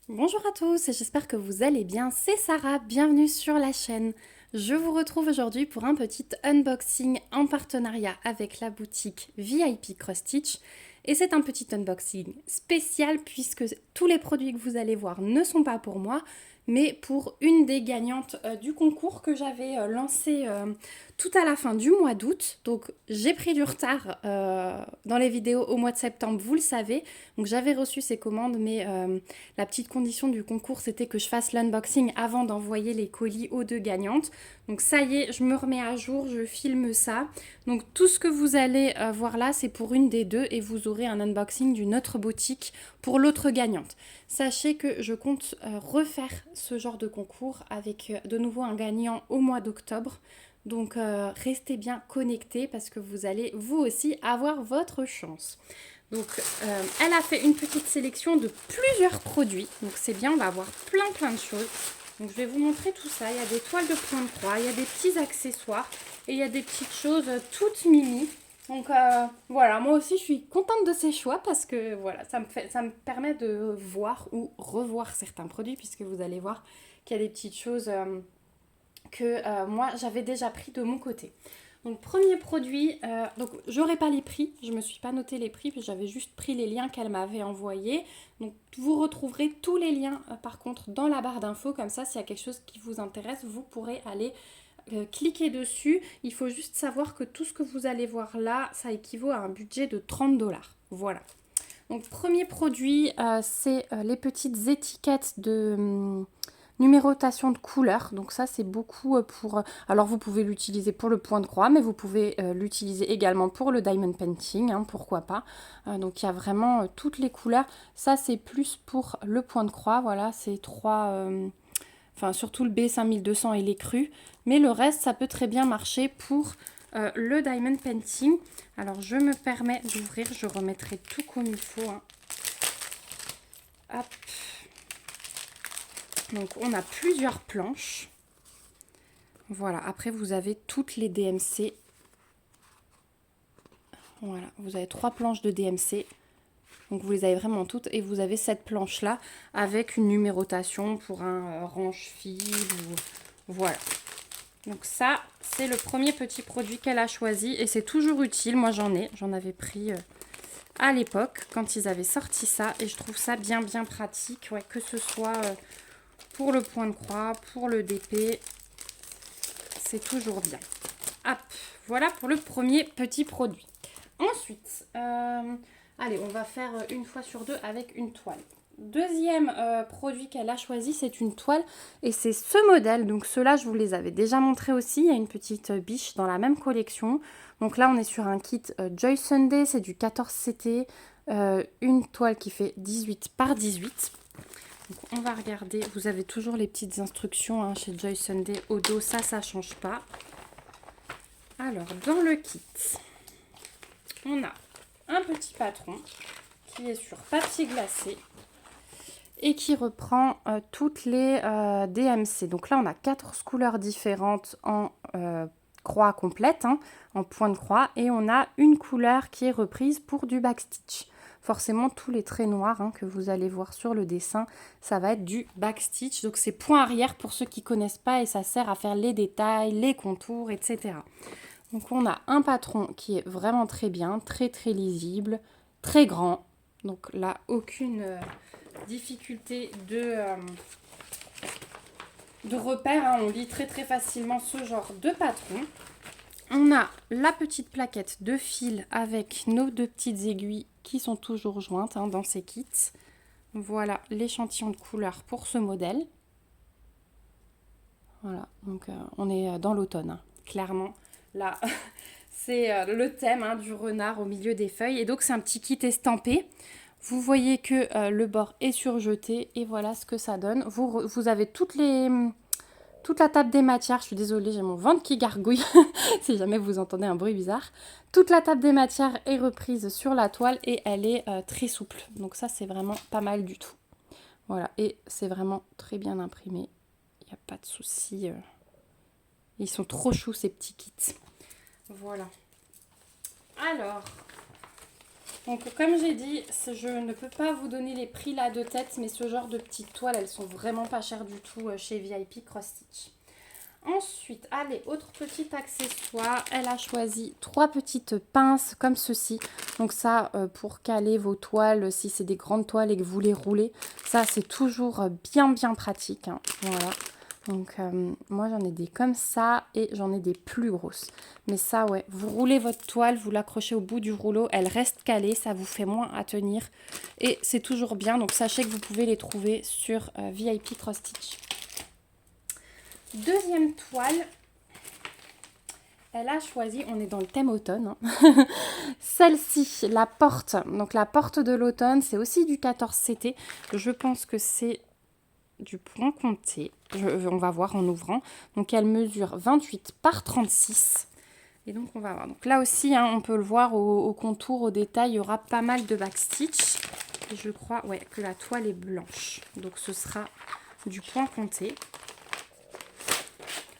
Bonjour à tous, j'espère que vous allez bien. C'est Sarah, bienvenue sur la chaîne. Je vous retrouve aujourd'hui pour un petit unboxing en partenariat avec la boutique VIP Cross Stitch. Et c'est un petit unboxing spécial puisque tous les produits que vous allez voir ne sont pas pour moi, mais pour une des gagnantes du concours que j'avais lancé tout à la fin du mois d'août. Donc j'ai pris du retard dans les vidéos au mois de septembre, vous le savez. Donc j'avais reçu ces commandes, mais la petite condition du concours, c'était que je fasse l'unboxing avant d'envoyer les colis aux deux gagnantes. Donc ça y est, je me remets à jour, je filme ça. Donc tout ce que vous allez voir là, c'est pour une des deux et vous aurez un unboxing d'une autre boutique pour l'autre gagnante. Sachez que je compte refaire ce genre de concours avec de nouveau un gagnant au mois d'octobre. Donc restez bien connectés parce que vous allez vous aussi avoir votre chance. Donc elle a fait une petite sélection de plusieurs produits. Donc c'est bien, on va avoir plein de choses. Donc je vais vous montrer tout ça. Il y a des toiles de point de croix, il y a des petits accessoires et il y a des petites choses toutes mini. Donc voilà, moi aussi je suis contente de ces choix parce que voilà, ça me permet de voir ou revoir certains produits puisque vous allez voir qu'il y a des petites choses que moi j'avais déjà pris de mon côté. Donc premier produit, donc j'aurais pas les prix, je me suis pas noté les prix, j'avais juste pris les liens qu'elle m'avait envoyés. Donc vous retrouverez tous les liens par contre dans la barre d'infos, comme ça s'il y a quelque chose qui vous intéresse, vous pourrez aller cliquer dessus. Il faut juste savoir que tout ce que vous allez voir là, ça équivaut à un budget de 30 $. Voilà. Donc premier produit, c'est les petites étiquettes de numérotation de couleurs. Donc ça c'est beaucoup pour... alors vous pouvez l'utiliser pour le point de croix, mais vous pouvez l'utiliser également pour le diamond painting, hein, pourquoi pas. Donc il y a vraiment toutes les couleurs. Ça c'est plus pour le point de croix, voilà, c'est trois... enfin surtout le B5200 et les crus. Mais le reste ça peut très bien marcher pour le diamond painting. Alors je me permets d'ouvrir, je remettrai tout comme il faut, hein. Hop. Donc on a plusieurs planches. Voilà, après vous avez toutes les DMC. Voilà, vous avez 3 planches de DMC. Donc vous les avez vraiment toutes et vous avez cette planche là avec une numérotation pour un range-fil. Voilà. Donc ça, c'est le premier petit produit qu'elle a choisi et c'est toujours utile. Moi j'en avais pris à l'époque quand ils avaient sorti ça et je trouve ça bien pratique, ouais, que ce soit pour le point de croix, pour le DP, c'est toujours bien. Hop, voilà pour le premier petit produit. Ensuite, allez, on va faire une fois sur deux avec une toile. Deuxième produit qu'elle a choisi, c'est une toile et c'est ce modèle. Donc ceux-là, je vous les avais déjà montrés aussi. Il y a une petite biche dans la même collection. Donc là, on est sur un kit Joy Sunday, c'est du 14CT. Une toile qui fait 18 par 18. Donc on va regarder. Vous avez toujours les petites instructions hein, chez Joy Sunday au dos. Ça change pas. Alors, dans le kit, on a un petit patron qui est sur papier glacé et qui reprend toutes les DMC. Donc là, on a 14 couleurs différentes en croix complète, hein, en point de croix, et on a une couleur qui est reprise pour du backstitch. Forcément, tous les traits noirs hein, que vous allez voir sur le dessin, ça va être du backstitch. Donc c'est point arrière pour ceux qui ne connaissent pas et ça sert à faire les détails, les contours, etc. Donc on a un patron qui est vraiment très bien, très lisible, très grand. Donc là, aucune difficulté de repère, hein. On lit très facilement ce genre de patron. On a la petite plaquette de fil avec nos deux petites aiguilles qui sont toujours jointes hein, dans ces kits. Voilà l'échantillon de couleurs pour ce modèle. Voilà, donc on est dans l'automne, hein, clairement. Là, c'est le thème hein, du renard au milieu des feuilles. Et donc, c'est un petit kit estampé. Vous voyez que le bord est surjeté. Et voilà ce que ça donne. Vous avez toute la table des matières. Je suis désolée, j'ai mon ventre qui gargouille. Si jamais vous entendez un bruit bizarre. Toute la table des matières est reprise sur la toile. Et elle est très souple. Donc ça, c'est vraiment pas mal du tout. Voilà, et c'est vraiment très bien imprimé. Il n'y a pas de souci. Ils sont trop choux ces petits kits. Voilà. Alors, Donc comme j'ai dit, je ne peux pas vous donner les prix là de tête, mais ce genre de petites toiles, elles sont vraiment pas chères du tout chez VIP Cross Stitch. Ensuite, allez, autre petit accessoire, elle a choisi 3 petites pinces comme ceci. Donc ça, pour caler vos toiles, si c'est des grandes toiles et que vous les roulez, ça c'est toujours bien pratique, hein. Voilà. Donc moi j'en ai des comme ça et j'en ai des plus grosses. Mais ça ouais, vous roulez votre toile, vous l'accrochez au bout du rouleau, elle reste calée, ça vous fait moins à tenir. Et c'est toujours bien, donc sachez que vous pouvez les trouver sur VIP Cross Stitch. Deuxième toile, elle a choisi, on est dans le thème automne, hein. Celle-ci, la porte. Donc la porte de l'automne, c'est aussi du 14 CT. Je pense que c'est du point compté. On va voir en ouvrant. Donc elle mesure 28 par 36. Et donc on va voir. Donc là aussi, hein, on peut le voir au contour, au détail, il y aura pas mal de backstitch. Et je crois ouais, que la toile est blanche. Donc ce sera du point compté.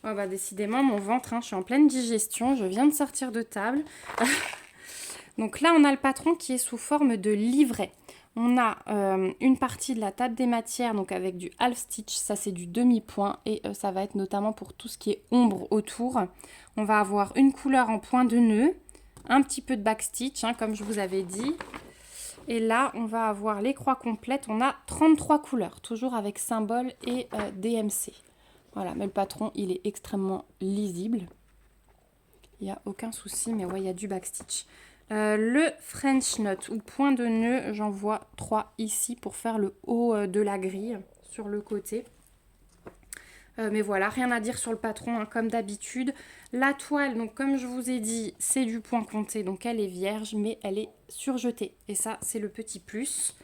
Oh bah décidément mon ventre, hein, je suis en pleine digestion, je viens de sortir de table. Donc là on a le patron qui est sous forme de livret. On a une partie de la table des matières, donc avec du half stitch, ça c'est du demi-point et ça va être notamment pour tout ce qui est ombre autour. On va avoir une couleur en point de nœud, un petit peu de backstitch, hein, comme je vous avais dit. Et là on va avoir les croix complètes, on a 33 couleurs, toujours avec symbole et DMC. Voilà, mais le patron, il est extrêmement lisible. Il n'y a aucun souci, mais ouais, il y a du backstitch. Le French knot ou point de nœud, j'en vois 3 ici pour faire le haut de la grille sur le côté. Mais voilà, rien à dire sur le patron, hein, comme d'habitude. La toile, donc comme je vous ai dit, c'est du point compté, donc elle est vierge, mais elle est surjetée. Et ça, c'est le petit plus.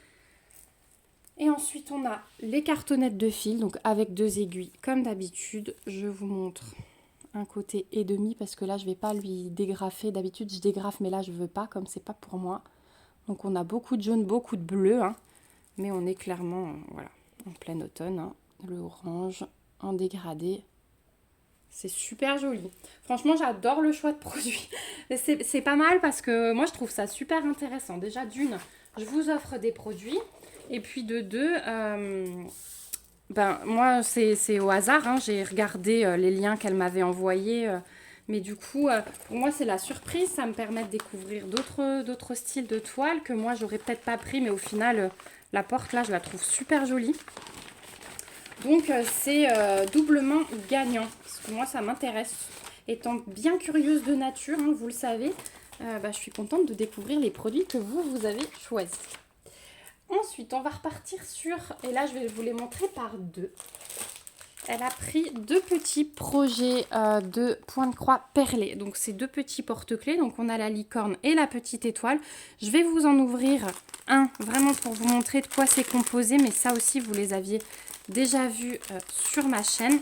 Et ensuite, on a les cartonnettes de fil, donc avec 2 aiguilles, comme d'habitude. Je vous montre un côté et demi, parce que là, je ne vais pas lui dégrafer. D'habitude, je dégrafe, mais là, je ne veux pas, comme c'est pas pour moi. Donc, on a beaucoup de jaune, beaucoup de bleu, hein, mais on est clairement voilà, en plein automne. Hein, le orange en dégradé. C'est super joli. Franchement, j'adore le choix de produits. C'est pas mal parce que moi, je trouve ça super intéressant. Déjà, d'une, je vous offre des produits. Et puis de deux, ben, moi, c'est au hasard. Hein, j'ai regardé les liens qu'elle m'avait envoyés. Mais du coup, pour moi, c'est la surprise. Ça me permet de découvrir d'autres styles de toile que moi, j'aurais peut-être pas pris. Mais au final, la porte, là, je la trouve super jolie. Donc, c'est doublement gagnant. Parce que moi, ça m'intéresse. Étant bien curieuse de nature, hein, vous le savez, je suis contente de découvrir les produits que vous avez choisis. Ensuite, on va repartir sur, et là je vais vous les montrer par 2. Elle a pris 2 petits projets de point de croix perlés. Donc c'est 2 petits porte-clés. Donc on a la licorne et la petite étoile. Je vais vous en ouvrir un vraiment pour vous montrer de quoi c'est composé. Mais ça aussi vous les aviez déjà vus sur ma chaîne.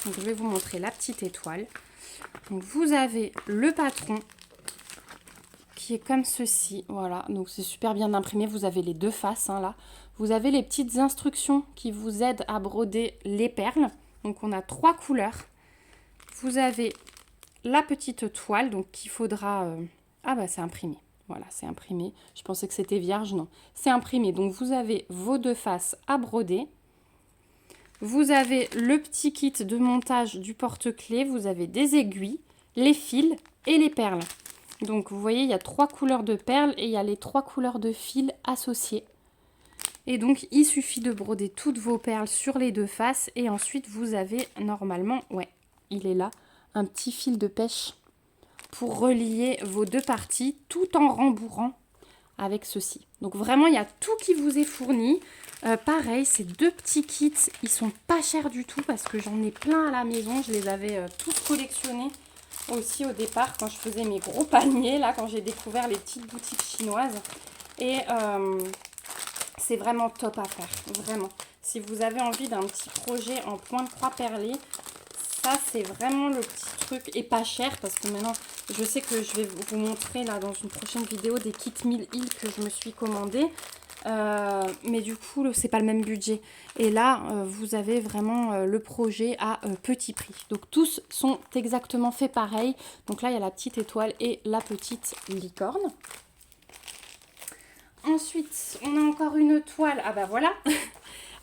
Donc je vais vous montrer la petite étoile. Donc vous avez le patron qui est comme ceci, voilà, donc c'est super bien imprimé, vous avez les 2 faces, hein, là. Vous avez les petites instructions qui vous aident à broder les perles, donc on a 3 couleurs. Vous avez la petite toile, donc qu'il faudra... Ah bah c'est imprimé, voilà, c'est imprimé. Je pensais que c'était vierge, non. C'est imprimé, donc vous avez vos 2 faces à broder. Vous avez le petit kit de montage du porte-clés, vous avez des aiguilles, les fils et les perles. Donc vous voyez, il y a 3 couleurs de perles et il y a les 3 couleurs de fils associées. Et donc il suffit de broder toutes vos perles sur les 2 faces et ensuite vous avez normalement, ouais, il est là, un petit fil de pêche pour relier vos 2 parties tout en rembourrant avec ceci. Donc vraiment, il y a tout qui vous est fourni. Pareil, ces 2 petits kits, ils sont pas chers du tout parce que j'en ai plein à la maison. Je les avais tous collectionnés aussi au départ quand je faisais mes gros paniers, là, quand j'ai découvert les petites boutiques chinoises. Et c'est vraiment top à faire, vraiment. Si vous avez envie d'un petit projet en point de croix perlé, ça c'est vraiment le petit truc et pas cher parce que maintenant je sais que je vais vous montrer là dans une prochaine vidéo des kits 1000 îles que je me suis commandé. Mais du coup c'est pas le même budget et là vous avez vraiment le projet à petit prix, donc tous sont exactement faits pareil. Donc là il y a la petite étoile et la petite licorne. Ensuite, on a encore une toile. Ah bah voilà,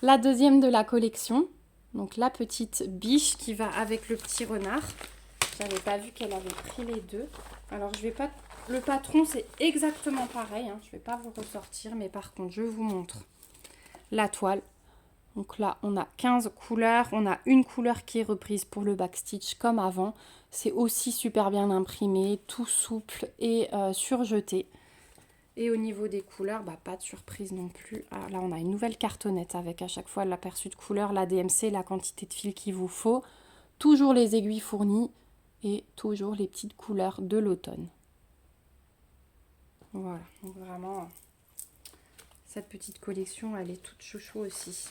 la deuxième de la collection. Donc la petite biche qui va avec le petit renard. J'avais pas vu qu'elle avait pris les deux. Alors je vais pas... Le patron c'est exactement pareil. Hein. Je vais pas vous ressortir, mais par contre je vous montre la toile. Donc là on a 15 couleurs. On a une couleur qui est reprise pour le backstitch comme avant. C'est aussi super bien imprimé, tout souple et surjeté. Et au niveau des couleurs, bah, pas de surprise non plus. Ah, là, on a une nouvelle cartonnette avec à chaque fois l'aperçu de couleur, la DMC, la quantité de fil qu'il vous faut. Toujours les aiguilles fournies et toujours les petites couleurs de l'automne. Voilà, donc vraiment, cette petite collection, elle est toute chouchou aussi.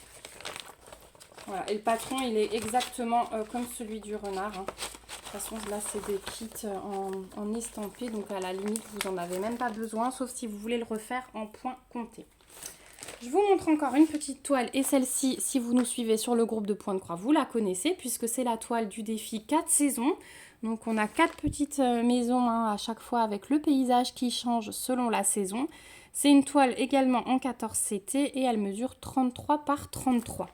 Voilà, et le patron, il est exactement comme celui du renard. Hein. De toute façon, là, c'est des kits en estampé, donc à la limite, vous n'en avez même pas besoin, sauf si vous voulez le refaire en point compté. Je vous montre encore une petite toile, et celle-ci, si vous nous suivez sur le groupe de Point de Croix, vous la connaissez, puisque c'est la toile du défi 4 saisons. Donc, on a 4 petites maisons hein, à chaque fois avec le paysage qui change selon la saison. C'est une toile également en 14 CT et elle mesure 33 par 33.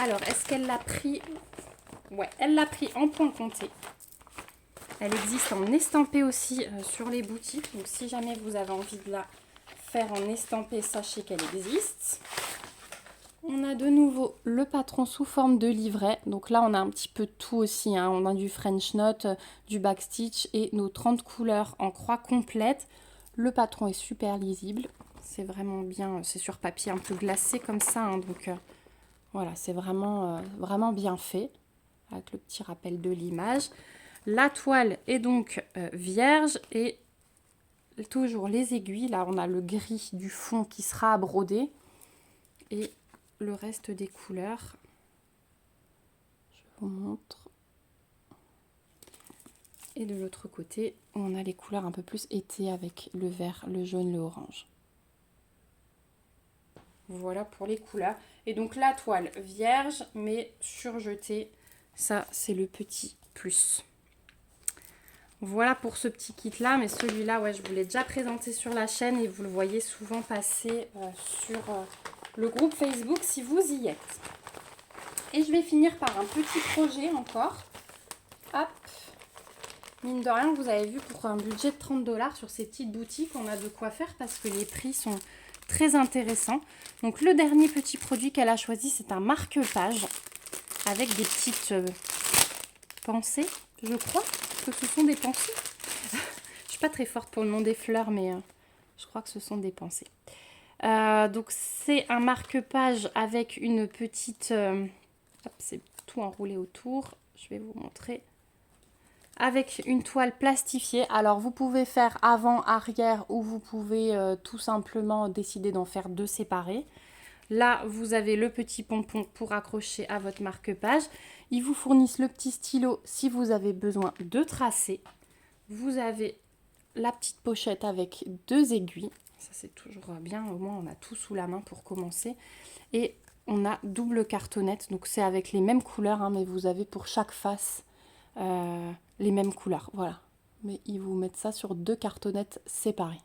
Alors, est-ce qu'elle l'a pris? Ouais, elle l'a pris en point compté. Elle existe en estampé aussi sur les boutiques. Donc si jamais vous avez envie de la faire en estampé, sachez qu'elle existe. On a de nouveau le patron sous forme de livret. Donc là, on a un petit peu de tout aussi. Hein. On a du French Knot, du backstitch et nos 30 couleurs en croix complète. Le patron est super lisible. C'est vraiment bien. C'est sur papier un peu glacé comme ça. Hein. Donc voilà, c'est vraiment, vraiment bien fait. Avec le petit rappel de l'image. La toile est donc vierge et toujours les aiguilles. Là, on a le gris du fond qui sera à broder et le reste des couleurs. Je vous montre. Et de l'autre côté, on a les couleurs un peu plus été avec le vert, le jaune, le orange. Voilà pour les couleurs. Et donc la toile vierge mais surjetée. Ça, c'est le petit plus. Voilà pour ce petit kit là, mais celui-là, ouais, je vous l'ai déjà présenté sur la chaîne et vous le voyez souvent passer sur le groupe Facebook si vous y êtes. Et je vais finir par un petit projet encore. Hop, mine de rien, vous avez vu, pour un budget de 30 $ sur ces petites boutiques, on a de quoi faire parce que les prix sont très intéressants. Donc le dernier petit produit qu'elle a choisi, c'est un marque-page avec des petites pensées, je crois que ce sont des pensées. Je suis pas très forte pour le nom des fleurs, mais je crois que ce sont des pensées. Donc c'est un marque-page avec une petite... hop, c'est tout enroulé autour. Je vais vous montrer. Avec une toile plastifiée. Alors vous pouvez faire avant, arrière ou vous pouvez tout simplement décider d'en faire deux séparés. Là, vous avez le petit pompon pour accrocher à votre marque-page. Ils vous fournissent le petit stylo si vous avez besoin de tracer. Vous avez la petite pochette avec 2 aiguilles. Ça, c'est toujours bien. Au moins, on a tout sous la main pour commencer. Et on a double cartonnette. Donc, c'est avec les mêmes couleurs, hein, mais vous avez pour chaque face les mêmes couleurs. Voilà. Mais ils vous mettent ça sur 2 cartonnettes séparées.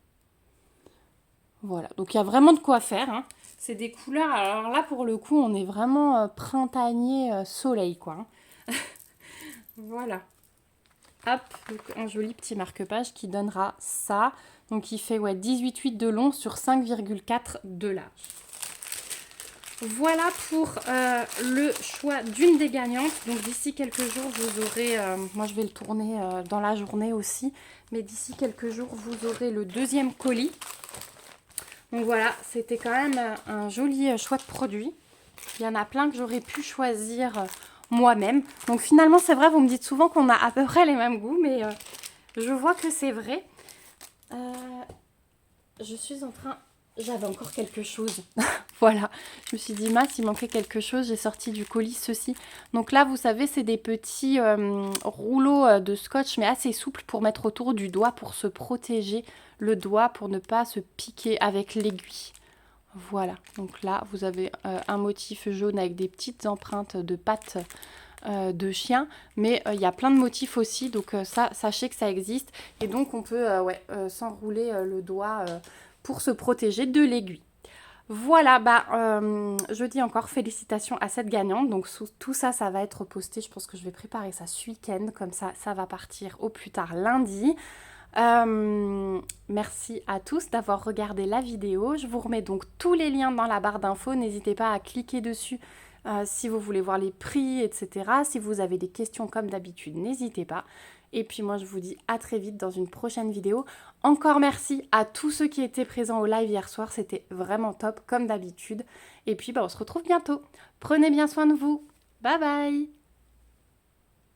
Voilà. Donc, il y a vraiment de quoi faire, hein. C'est des couleurs, alors là pour le coup on est vraiment printanier soleil quoi. Voilà. Hop, donc un joli petit marque-page qui donnera ça. Donc il fait ouais, 18,8 de long sur 5,4 de large. Voilà pour le choix d'une des gagnantes. Donc d'ici quelques jours vous aurez, moi je vais le tourner dans la journée aussi, mais d'ici quelques jours vous aurez le deuxième colis. Donc voilà, c'était quand même un joli choix de produit. Il y en a plein que j'aurais pu choisir moi-même. Donc finalement, c'est vrai, vous me dites souvent qu'on a à peu près les mêmes goûts, mais je vois que c'est vrai. Je suis en train... J'avais encore quelque chose. Voilà, je me suis dit, mince, il manquait quelque chose. J'ai sorti du colis ceci. Donc là, vous savez, c'est des petits rouleaux de scotch, mais assez souples pour mettre autour du doigt, pour se protéger le doigt, pour ne pas se piquer avec l'aiguille. Voilà, donc là, vous avez un motif jaune avec des petites empreintes de pattes de chien, mais il y a plein de motifs aussi, donc ça, sachez que ça existe. Et donc, on peut s'enrouler le doigt pour se protéger de l'aiguille. Voilà, je dis encore félicitations à cette gagnante. Donc tout ça, ça va être posté. Je pense que je vais préparer ça ce week-end. Comme ça va partir au plus tard lundi. Merci à tous d'avoir regardé la vidéo. Je vous remets donc tous les liens dans la barre d'infos. N'hésitez pas à cliquer dessus si vous voulez voir les prix, etc. Si vous avez des questions comme d'habitude, n'hésitez pas. Et puis moi, je vous dis à très vite dans une prochaine vidéo. Encore merci à tous ceux qui étaient présents au live hier soir. C'était vraiment top, comme d'habitude. Et puis, on se retrouve bientôt. Prenez bien soin de vous. Bye bye!